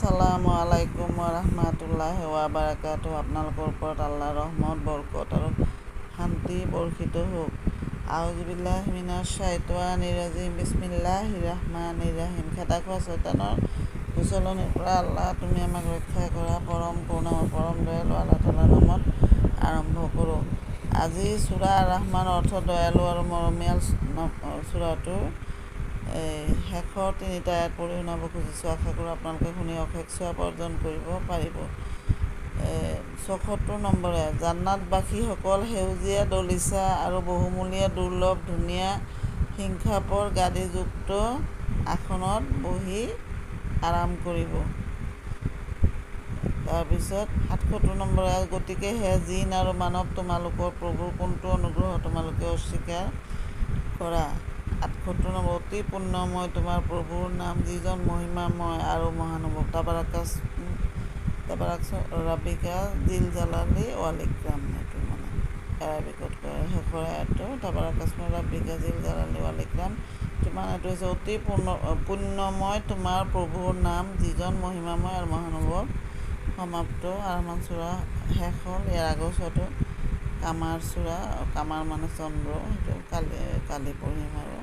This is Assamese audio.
আসসালামু আলাইকুম ওয়া বাৰাকাতুহু। আপোনালোকৰ ওপৰত আল্লাহৰ ৰহমত বৰকত আৰু শান্তি বৰ্ষিত হওক। আউযু বিল্লাহি মিনাশ শাইতানিৰ ৰাজিম। বিসমিল্লাহিৰ ৰহমানিৰ ৰহিম। খেদা খোৱা শয়তানৰ কুচলনিৰ পৰা আল্লাহ তুমি আমাক ৰক্ষা কৰা। পৰম কৰুণাময় পৰম দয়ালু আল্লাহ তাআলাৰ নামত আৰম্ভ কৰোঁ। আজি সূৰা আৰ-ৰহমান অৰ্থ দয়ালু আৰু মৰমীয়াল সূৰাটোৰ শেষৰ তিনিটা আয়াত পঢ়ি শুনাব খুজিছোঁ। আশা কৰোঁ আপোনালোকে শুনি অশেষ সওৱাব অৰ্জন কৰিব পাৰিব। ৭৪ নম্বৰ আয়াত। জান্নাতবাসীসকল সেউজীয়া দলিচা আৰু বহুমূলীয়া দুৰ্লভ ধুনীয়া সিংহাসনৰ গাদীযুক্ত আসনত বহি আৰাম কৰিব। তাৰপিছত ৭৭ নম্বৰ আয়াত। গতিকে হে জিন আৰু মানৱ, তোমালোকৰ প্ৰভুৰ কোনটো অনুগ্ৰহ তোমালোকে অস্বীকাৰ কৰা? ৭৮ নম্বৰ। অতি পুণ্যময় তোমাৰ প্ৰভুৰ নাম, যিজন মহিমাময় আৰু মহানুভৱ। তাবাৰাক ৰাব্বিকা জিল জালালি ৱাল ইকৰাম। এইটো মানে এৰাবিকত কয় শেষৰ আয়াতটো। তাবাৰাক ৰাব্বিকা জিল জালালি ৱাল ইকৰাম। তোমাৰ এইটো হৈছে অতি পুণ্যময় তোমাৰ প্ৰভুৰ নাম, যিজন মহিমাময় আৰু মহানুভৱ। সমাপ্ত। আৰ-ৰহমান সূৰা শেষ হ'ল। ইয়াৰ আগৰ সূৰাটো কামাৰ সূৰা। কামাৰ মানে চন্দ্ৰ। সেইটো কালি পঢ়িম আৰু